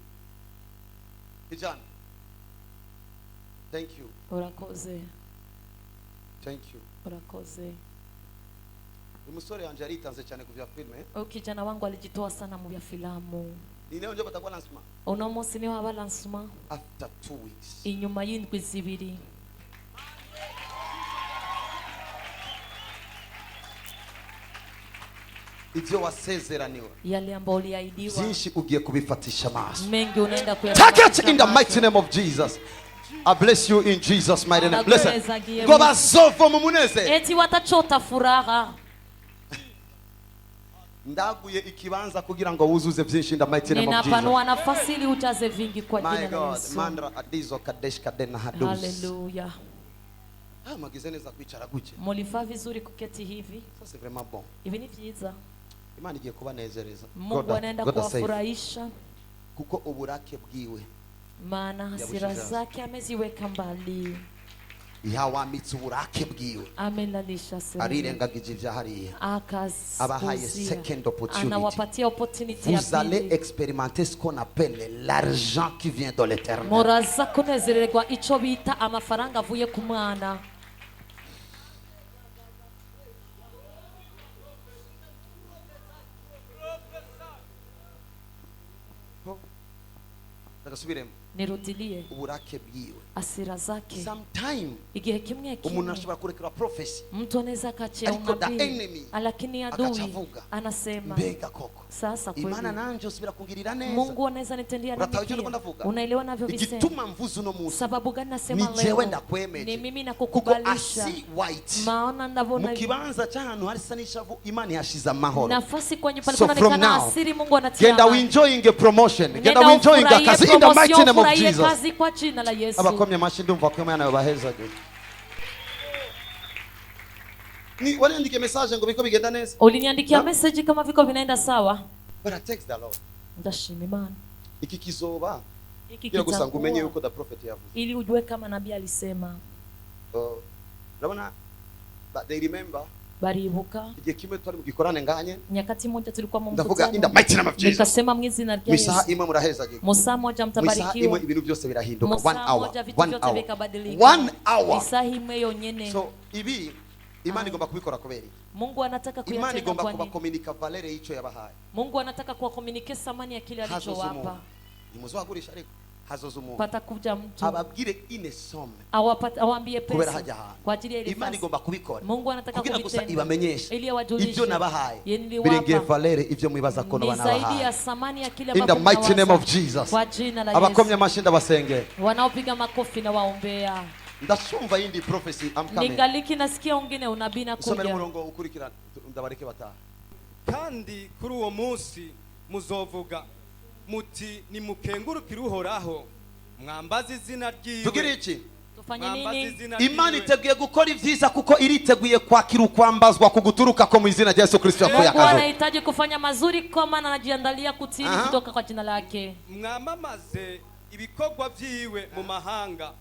Kijana. Thank you. Urakoze. Thank you. Urakoze. Umusore wanje aritanze cyane kuvya filme. Kijana wangu alijitoa sana mu vya filamu. Ni leo ndio batakuwa lancement. Uno munsi niho haba lancement. After 2 weeks. Inyuma y'indwi zibiri. Ivyo wasezeraniwa. Yale ambayo uliahidiwa. Zinshi ugiye kubifatisha maso. Mengi unaenda kuyafanya. In the mighty name of Jesus. I bless you in Jesus mighty name. Listen. Go bazovo mu munezero. Eti watachota furaha. Ndaguye ikibanza kugira ngo wuzuze byinshi in the mighty name of Jesus. Ninapanua nafasi ili ujaze vingi kwa jina la Yesu. Mandra adizo kadesh kadena hadus. Hallelujah. Magizeni za kwicara gutya. Mulifaa vizuri kuketi hivi. Sasa vraiment bon. Hivi ni vyiza. Imana igiye kubanezereza. Mungu anaenda kuwafurahisha. Kuko uburake bwiwe. Maana hasira zake ameziweka mbali. yawamitse uburake bwiwe, arirengagije ivyahariye, abahaye second opportunity. Vous allez expérimenter ce qu'on appelle l'argent qui vient de l'Éternel. Muraza kunezererwa ico bita amafaranga avuye ku Mwana. Nirudilie uburake bwiwe, asira zake. Sometime igihe kimwe umuntu ashobora kurekera prophecy, mtu anaweza kachia unabii, lakini adui anasema mbega koko sasa kweli Imana nanje usubira kungirira neza, Mungu anaweza nitendia nini? Unaelewa navyo visema. Igituma mvuzo no musi, sababu gani nasema leo? Ni jewe ndakwemeje, ni mimi nakukubalisha. Maana ndavona mukibanza cy'ahantu hari sanishavu Imana yashiza amahoro. Nafasi kwenye palikuwa naonekana asiri, Mungu anatia. Genda enjoying a promotion, genda enjoying a kazi in the mighty name of Jesus. Kazi kwa jina la Yesu. Abakomye amashi ndumva ko Imana yabaheza gute. Ni waliandike message ngo biko bigenda neza. Uliniandikia message kama viko vinaenda sawa. But I text the Lord. Ndashima Imana. Iki kizoba. Kila gusanga umenye yuko the prophet yavuze. Ili ujue kama nabii alisema. Urabona they remember. Baribuka. Igihe kimwe twari mu gikorane nganye. Nyakati moja tulikuwa mu mkutano. Ndavuga in the mighty name of Jesus. Nikasema mwizi na Yesu. Misaha imwe muraheza gihe. Musa moja mtabarikiwa. Misaha imwe ibintu byose birahinduka. 1 hour. 1 hour. Misaha imwe yonyene. So ibi Imani igomba kubikora kubera. Mungu anataka kuyatenda. Imani igomba kubakomunika valere yico yabahaye. Mungu anataka kuwakomunike samani ya kile alichowapa. Nimuzohagurisha ariko hazoza umuntu. Patakuja mtu. Ababwire ine somme. Awaambie pesa. Kwa ajili ya ile Imani igomba kubikora. Mungu anataka kugira gusa ibamenyesha. Ili awajulishe. Ibyo nabahaye. Birengeye valere ivyo mwibaza ko nabahaye. Ni zaidi ya samani ya kile ambacho. In the mighty name of Jesus. Kwa jina la Yesu. Abakomye amashinda basenge. Wanaopiga makofi na waombea. Ndashumva yindi prophecy I'm coming. Ningaliki nasikia ungine unabii na kuja. Somera murongo ukurikira ndabareke bataha. Kandi kuri uwo munsi muzovuga muti nimukengurukire Uhoraho, mwambaze izina ryiwe. Tugire iki? Tufanye nini? Imana iteguye gukora ivyiza kuko iriteguye kwakira ukwambazwa kuguturuka ko mu izina rya Yesu Kristo yakoye akazo. Mungu anahitaji kufanya mazuri kwa maana anajiandalia kutii kutoka kwa jina lake. Mwamamaze ibikorwa vyiwe mu mahanga,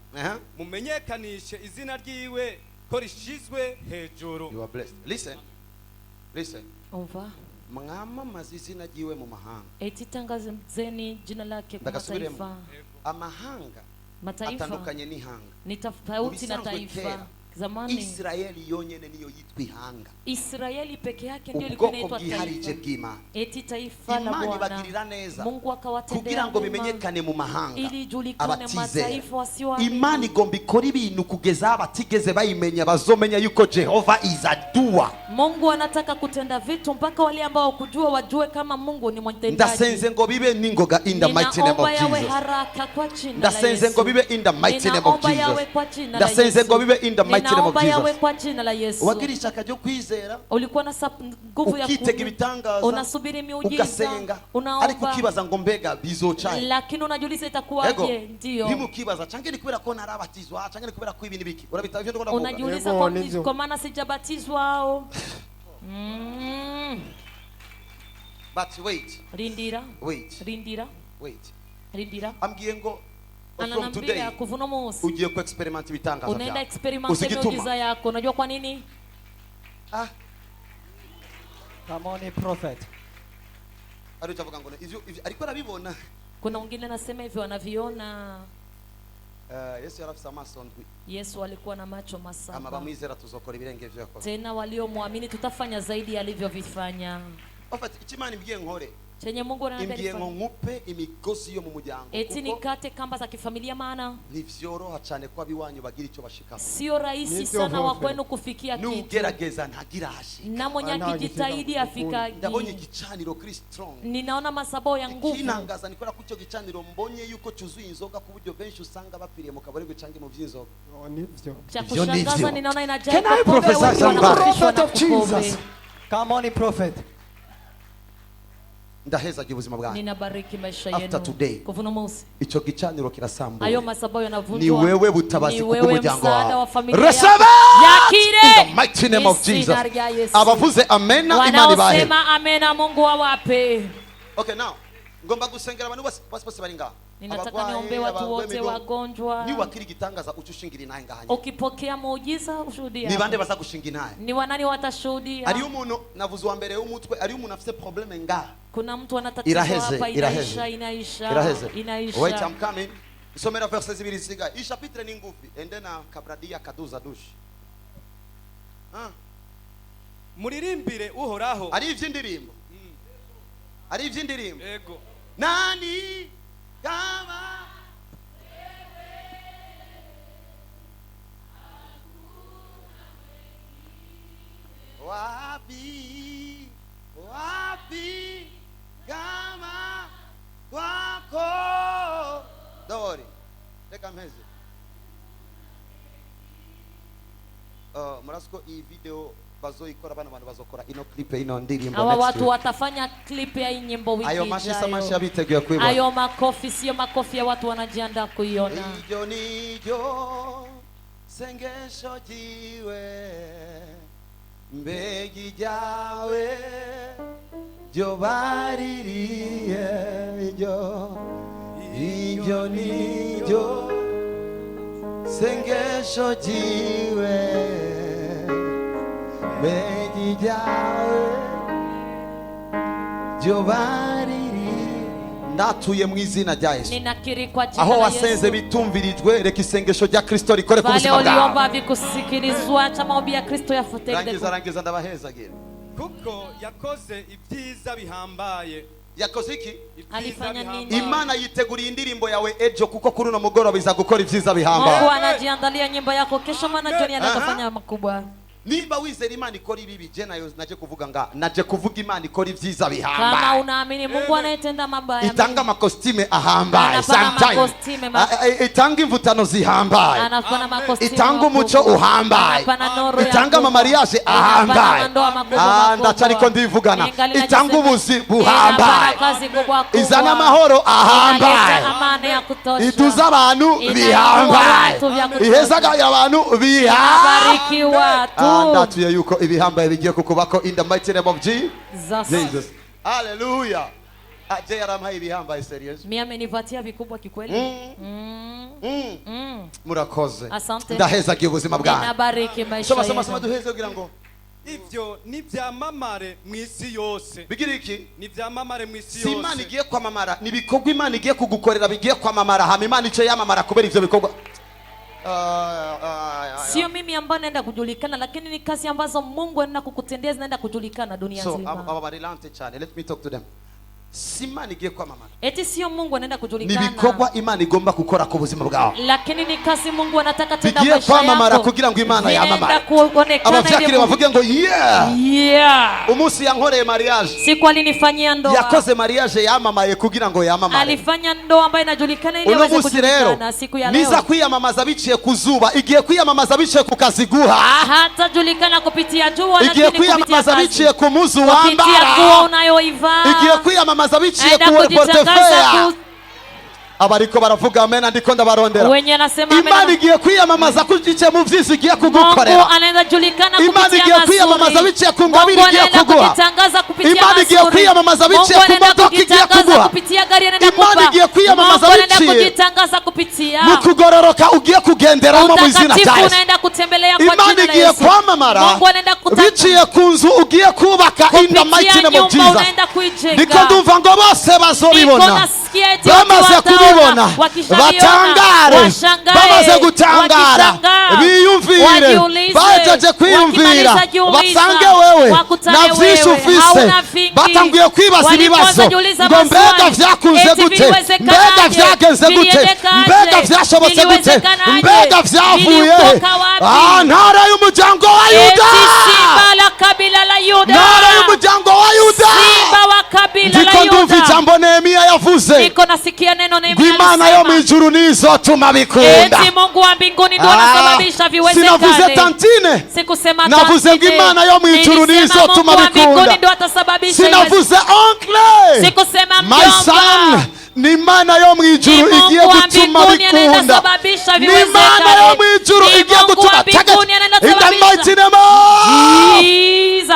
mumenyekanishe izina ryiwe ko rishizwe hejuru. You are blessed. Listen. Over. Mwamamaze izina ryiwe mu mahanga. Eti tangazeni jina lake kwa mataifa. Amahanga atandukanye n'ihanga. Ni tofauti na taifa. Zamani Israeli yonyene niyo yitwa ihanga. Israeli peke yake ndio ilikuwa inaitwa taifa. Eti taifa la Bwana. Mungu akawatendea kugira ngo bimenyekane mu mahanga. Ili ijulikane mataifa wasioamini. Imani igomba ikora ibintu kugeza abatigeze bayimenya bazomenya yuko Jehova is a doer. Mungu anataka kutenda vitu mpaka wale ambao kujua wajue kama Mungu ni mtendaji. Ndasenze ngo bibe ningoga in the mighty name of Jesus. Ndasenze ngo bibe in the mighty name of Jesus. Ndasenze ngo bibe in the mighty name of Jesus. Kwa jina la Yesu. Wagirisha akajo kwizera. Ulikuwa na nguvu ya ukitega ibitangaza. Unasubiri miujiza. Ugasenga. Ariko ukibaza ngo mbega bizocaye. Lakini unajiuliza itakuwaje? Ndio. Ntimukibaza canke ni kubera ko narabatizwa canke ni kubera ko ibintu biki. Urabitavye ndo ndavuga. Unajiuliza kwa maana sijabatizwa au. But wait. Rindira. Wait. Rindira. Wait. Rindira. Ambwiye ngo from today kuvuno munsi ugiye ku experiment bitangaza byako. Unaenda experiment miujiza yako. Unajua kwa nini? Come on, prophet. Arichavuga ngo ivyo ariko arabibona. Kuna wengine nasema hivyo wanaviona. Yesu yarafisa amaso ndwi. Yesu alikuwa na macho masaba. Ama bamwizera tuzokora ibirenge vyako. Tena waliomwamini tutafanya zaidi alivyovifanya. Ofati ichimani mbye nkore. Chenye Mungu ananipenda. Imbye ngupe imigozi yo mu muryango. Eti nikate kamba za kifamilia maana nivyoroha cyane kwa biwanyu bagira icyo bashika. Sio rahisi sana wa kwenu kufikia kitu. Nugerageza ntagira hashi. Na mwenye akijitahidi afika. Ndabonye igicaniro kuri strong. Ninaona masabao ya nguvu. Kinangaza nikora kucyo gicaniro mbonye yuko cyuzuye inzoga ku buryo benshi usanga bapiriye mu kabari gucange mu vy'inzoga. Nivyo. Cha kushangaza ninaona inajaa. Can I prophesy something? Come on, prophet. Ndaheza ubuzima bwanyu. Ninabariki maisha yenu. After today. Kuvuno munsi. Ico gicaniro kirasambuye. Ayo masabao yanavunjwa. Ni wewe butabazi kubw'umuryango wawe. Receive yakire. In the mighty name of Jesus. Abavuze amen na imani bahe. Wanasema amen na Mungu awape. Okay, now ngomba gusengera abantu bose bari ngaho. Ninataka niombe watu wote wagonjwa. Ni wakiri gitangaza ucushingiri naye ngahanye. Ukipokea muujiza ushuhudia. Ni bande baza gushinga naye. Ni wanani watashuhudia? Ari umuntu navuzwa mbere y'umutwe, ari umuntu afite probleme nga. Kuna mtu anatatizo hapa inaisha. Wait, I'm coming. Isomera verses zibiri siga. Hii chapitre ni ngufi. Ende na kabradia kaduza dushi. Muririmbire uhoraho. Ari ivy'indirimbo. Ari ivy'indirimbo. Yego. Nani kama wapi kama wako Dori teka mhezi murasko iyi video bazoikora bana bantu bazokora ino clip ino ndirimbo hawa watu watafanya clip ya nyimbo wiki ijayo. Ayo mashisa masha biteguye kwiba. Ayo makofi sio makofi ya watu wanajiandaa kuiona. Ijo nijo sengesho jiwe mbegi jawe jo baririye ijo nijo sengesho jiwe mbegi jawe jo baririye. Ndatuye mu izina rya Yesu. Ninakiri kwa jina la Yesu. Aho wasenze bitumvirijwe reka isengesho rya Kristo rikore ku buzima bwawe. Wale waliomba vikusikirizwa cha maombi ya Kristo yafuatende. Rangiza ndabahezagira. Kuko yakoze ibyiza bihambaye. Yakoze iki? Alifanya nini? Imana yiteguriye indirimbo yawe ejo kuko kuri uno mugoroba iza gukora ibyiza bihambaye. Mungu anajiandalia nyimbo yako kesho maana John anatafanya makubwa. Nimba wizera Imana ikora ibibi je nayo naje kuvuga nga naje kuvuga Imana ikora ibyiza bihambaye. Kama unaamini Mungu anayetenda mambo haya. Itanga amakostime ahambaye sometimes. Itanga imvutano zihambaye. Anafanya makostime. Itanga umuco uhambaye. Itanga amamariage ahambaye. Ndacariko ndivugana. Itanga ubuzi buhambaye. Izana amahoro ahambaye. Ituza abantu bihambaye. Ihezaga abantu bihambaye. Ndatuye yuko ibihambaye bigiye kukubako in the mighty name of Jesus. Hallelujah. Aje yarampaye ibihambaye serious. Mimi amenipatia vikubwa kikweli. Murakoze. Asante. Ndaheza ubuzima bwanyu. Ninabariki maisha yenu. Soma duheze kugira ngo ivyo ni byamamare mu isi yose. Bigira iki? Ni byamamare mu isi yose. Si Imana igiye kwamamara, ni bikorwa Imana igiye kugukorera bigiye kwamamara. Hama Imana ico yamamara kubera ivyo bikorwa. Sio mimi ambaye naenda kujulikana, lakini ni kazi ambazo Mungu anaenda kukutendea zinaenda kujulikana dunia nzima. So, let me talk to them. Si Imana igiye kwamamara. Eti sio Mungu anaenda kujulikana. Ni bikorwa Imana igomba gukora ku buzima bwawe. Lakini ni kazi Mungu anataka tenda maisha yako. Bigiye kwamamara kugira ngo Imana yamamare. Abavyakire bavuge ngo yeah. Umunsi yankoreye mariage. Siku alinifanyia ndoa. Yakoze mariage yamamaye kugira ngo yamamare. Alifanya ndoa ambayo inajulikana ili aweze kujulikana siku ya leo. Niza kwiyamamaza biciye kuzuba, igiye kwiyamamaza biciye kukaziguha. Hata julikana kupitia jua na igiye kwiyamamaza biciye ku muzu wambara. Kupitia kuwa unayoiva. Igiye kwiyamamaza biciye ku portefeuille. Abariko baravuga amen ndiko ndabarondera. Imana igiye kwiyamamaza kugice mu vyizi igiye kugukorera. Mungu anaenda julikana kupitia Imana igiye kwiyamamaza biciye ku ngabiri igiye kuguha. Imana igiye kwiyamamaza biciye ku modoka igiye kuguha. Imana igiye kwiyamamaza biciye mu kugororoka ugiye kugenderamo mu izina rya Yesu. Imana igiye kwamamara biciye ku nzu ugiye kubaka in the mighty name of Jesus. Ndiko ndumva ngo bose bazobibona. Bamaze kubibona batangare, bamaze gutangara biyumvire, bajeje kwiyumvira basange wewe na vyinshi ufise, batanguye kwibaza ibibazo ngo mbega vyakunze gute, mbega vyagenze gute, mbega vyashobotse gute, mbega vyavuye ntara y'umuryango wa Yuda, ntara y'umuryango wa Yuda. Ndiko ndumva ijambo Nehemiya yavuze, niko nasikia neno Nehemiya Imana yo mwijuru nizotuma bikunda. Eti Mungu wa mbinguni ndio anasababisha viwezekane. Sinavuze tantine. Sikusema tantine. Navuze ngo Imana yo mwijuru nizotuma bikunda. Sinavuze oncle. Sikusema mjomba. My son, ni Imana yo mwijuru igiye gutuma bikunda. Ni Imana yo mwijuru igiye gutuma. In the mighty name of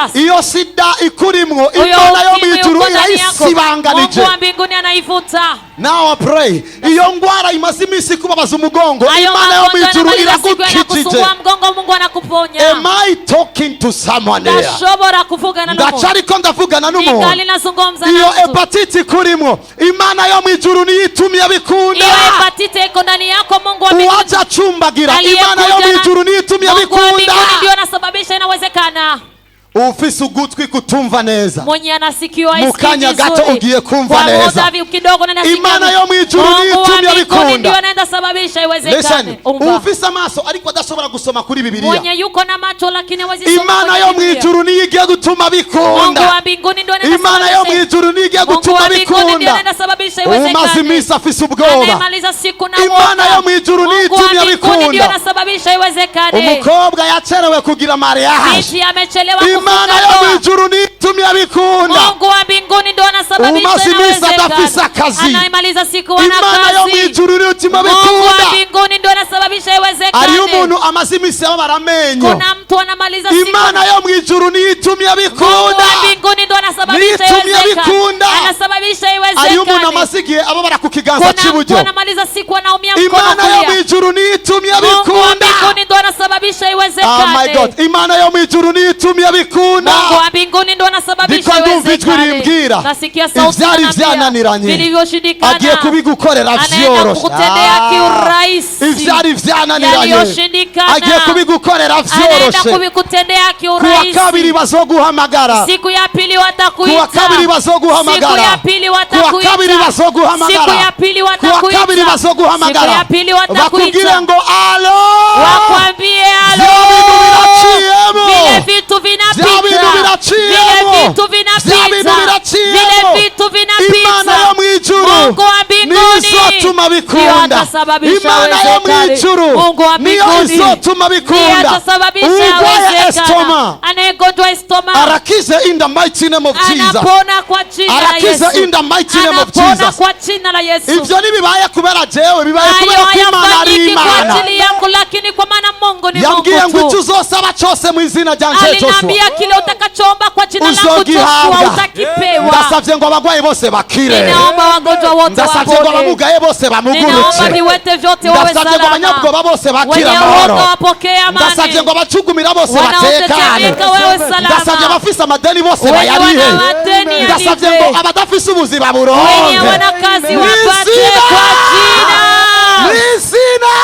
Jesus. Iyo sida ikurimwo Imana yo mwijuru irayisibanganije. Mungu wa mbinguni anaivuta. Now I pray. Iyo ngwara imaze imisi kubabaza umugongo Imana yo mwijuru iragukijije. Mungu anakuponya. Am I talking to someone here? Ndashobora kuvugana n'umuntu. Ndacariko ndavugana n'umuntu. Ingali nazungumza na iyo mtu. hepatite kurimo Imana yo mwijuru niyitumye bikunda. Iyo hepatite iko ndani yako Mungu wa mbinguni. Wacha chumbagira Imana yo mwijuru niyitumye bikunda. Mungu wa mbinguni ndio anasababisha inawezekana. Ufise ugutwi kutumva neza. Mwenye anasikiwa mukanya gato ugiye kumva neza. Imana yo mwijuru niyitumye bikunda. Ndio anaenda sababisha iwezekane. Ufise amaso ariko adashobora gusoma kuri Bibiliya. Mwenye yuko na macho lakini hawezi soma. Imana yo mwijuru niyigiye gutuma bikunda. Mungu wa mbinguni ndio anaenda sababisha. Imana yo mwijuru niyigiye gutuma bikunda. Ndio anaenda sababisha iwezekane. Umazimisa afise ubwoba. Anayemaliza siku na Imana yo mwijuru niyitumye bikunda. Ndio anasababisha iwezekane. Umukobwa yacerewe kugira mariage. Binti amechelewa Imana yo mwijuru niyitumye bikunda. Mungu wa mbinguni ndio anasababisha iwezekane. Anayemaliza siku wana kazi. Imana yo mwijuru niyitumye bikunda. Mungu wa mbinguni ndio anasababisha iwezekane. Ari umuntu amazimisi baramenyo. Kuna mtu anamaliza siku. Imana yo mwijuru niyitumye bikunda. Mungu wa mbinguni ndio anasababisha iwezekane. Anasababisha iwezekane. Ari umuntu amasigiye ababara ku kiganza cy'iburyo. Kuna mtu anamaliza siku anaumia mkono kulia. Imana yo mwijuru niyitumye bikunda. Mungu wa mbinguni ndio anasababisha iwezekane. Oh my God. Imana yo mwijuru niyitumye bikunda. Mungu wa mbinguni ndio anasababisha iwezekane. Nasikia sauti yananiranye. Vilivyoshindikana. Agiye kubigukorera vyoroshe. Kutendea kiurahisi. Ivyari vyananiranye. Agiye kubigukorera vyoroshe. Anaenda kubikutendea kiurahisi. Kuwa kabiri bazoguhamagara. Siku ya pili watakuita. Kuwa kabiri bazoguhamagara. Siku ya pili watakuita. Kuwa kabiri bazoguhamagara. Siku ya pili watakuita. Kuwa kabiri bazoguhamagara. Siku ya pili watakuita. Bakubwire ngo alo. Wakwambie alo. Vile vitu vinapita. Vile vitu vinapita. Vile vitu vinapita. Imana yo mwijuru. Mungu wa mbinguni. Nisotuma bikunda. Imana yo mwijuru. Mungu wa mbinguni. Nisotuma bikunda. Atasababisha iwezekane. Anayegonjwa estoma. Arakize in the mighty name of Jesus. Anapona kwa jina la Yesu. Arakize in the mighty name of Jesus. Anapona kwa jina la Yesu. Ivyo nibibaye kubera jewe bibaye kubera ko Imana ari Imana. Kwa ajili yangu lakini kwa maana Mungu ni Mungu tu. Yambwiye ngo icyo uzosaba cyose mu izina ryanje Joshua. Aliniambia kile utakachoomba kwa jina langu Joshua utakipewa. Ndasavye ngo abagwayi bose bakire. Ninaomba wagonjwa wote ndasavye ngo abamugaye bose bamugurutse. Ninaomba viwete vyote wawe salama. Ndasavye ngo abanyabwoba bose bakire amahoro. Ndasavye ngo abacugumira bose batekane. Ndasavye abafise amadeni bose bayarihe. Ndasavye ngo abadafise ubuzima buronke. Wenye wanakazi wapate kwa jina.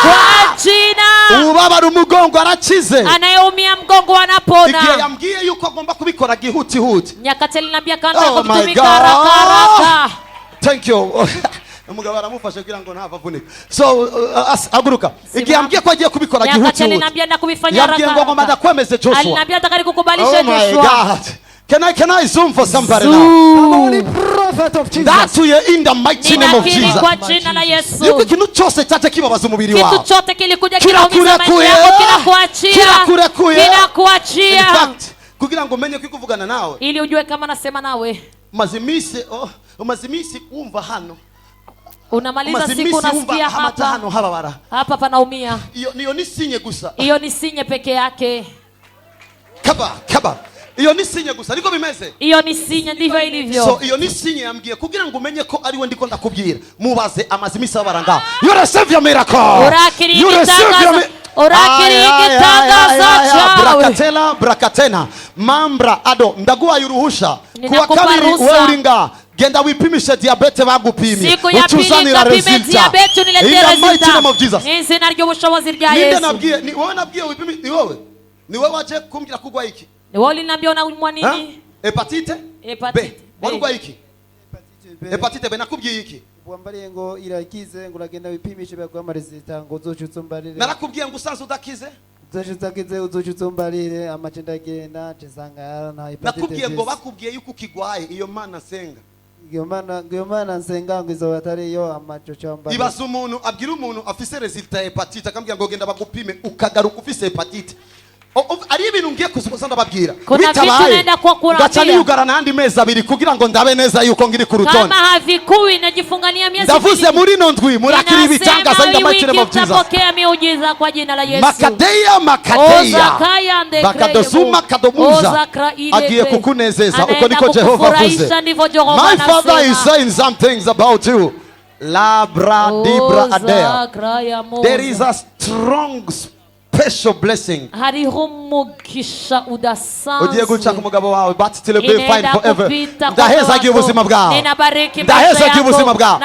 Kwa jina. Ubabara umugongo arakize. Anayeumia mgongo anapona. Igihe yambwiye yuko agomba kubikora gihuti. Nyakati aliniambia kanda kutumika haraka. Thank you. Umugabo aramufashe kugira ngo ntavavunika. So aguruka. Igihe yambwiye ko agiye kubikora gihuti. Nyakati aliniambia ndakubifanya haraka. Yambwiye ngo ngomba ndakwemeze Joshua. Aliniambia atakari kukubalisha Joshua. Oh my God. Can I zoom for somebody now? Holy prophet of Jesus. That's you in the mighty name of Jesus. Kwa jina la Yesu. Yuko kintu cyose cyaje kibabaza umubiri wawe. Kitu chote kilikuja kinaumiza maisha yako kinakuachia. Kinakuachia. In fact, kugira ngo umenye kukuvugana nawe. Ili ujue kama nasema nawe. Mazimisi umva hano. Unamaliza siku unasikia hapa panaumia. Iyo ni sinye gusa. Iyo ni sinye peke yake. Kaba. Iyo ni sinye gusa niko bimeze. Iyo ni sinye ndivyo ilivyo. So iyo ni sinye yambwiye kugira ngo umenye ko ari we ndiko ndakubwira. Mubaze amazimisi abaranga. You receive your miracle. You receive your Brakatena Mambra ado ndaguha yuruhusha kuwa kabiri wewe uringa genda wipimishe diabete bagupimye utuzanira resulta in the mighty name of Jesus. Izina ry'ubushobozi rya Yesu. Ni wewe nabwiye wipimi ni wewe waje kumbwira kugwa iki. Ni wewe uliniambia unaumwa nini? Hepatite B. Walugwa iki? Hepatite B nakubwiye iki? Wambariye ngo irakize ngo uragenda wipimishe bagwa resulta ngo uzocutsumbarire. Narakubwiye ngo usanze udakize? Uzocutsumbarire uzocutsumbarire amacenda genda cesanga na hepatite. Nakubwiye ngo bakubwiye yuko ukigwaye iyo mana senga. Iyo mana nsenga ngo izo atari yo amacho cyamba. Ibaza umuntu abwira umuntu afise resulta hepatite akambwira ngo genda bagupime ukagaruka ufise hepatite. ari ibintu ngiye kuzuza ndababwira kuna vitu naenda kwa kuambia gacha niyugara nandi mezi abiri kugira ngo ndabe neza yuko ngiri ku rutonde kama havikui najifungania miezi ndavuze muri no ndwi murakiri ibitangaza in the mighty name of Jesus mtapokea miujiza kwa jina la Yesu makadeya bakadozuma kadomuza agiye kukunezeza uko niko Jehova avuze my father is saying some things about you labra dibra adea there is a strong special blessing. Ugiye guca ku mugabo wawe but still be fine forever. Ndaheza giye ubuzima bwawe. Ndaheza giye ubuzima bwawe.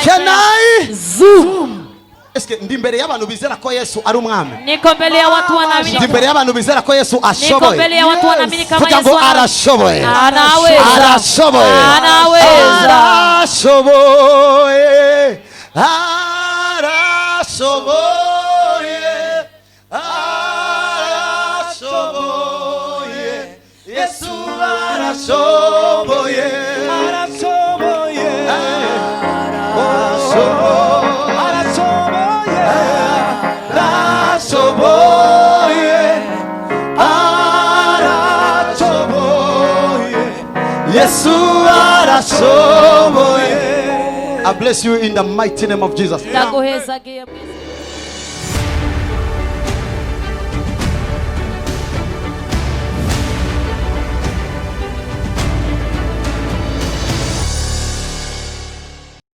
Can I zoom? Eske ndi mbere y'abantu bizera ko Yesu ari umwami? Niko mbele ya watu wanaamini. Ndi mbere y'abantu bizera ko Yesu ashoboye. Niko mbele ya watu wanaamini kama Yesu arashoboye. Anaweza. Arashoboye. Anaweza. Arashoboye. Arashoboye. Arashoboye. Yesu arashoboye. Arashoboye. Yesu arashoboye. I bless you in the mighty name of Jesus.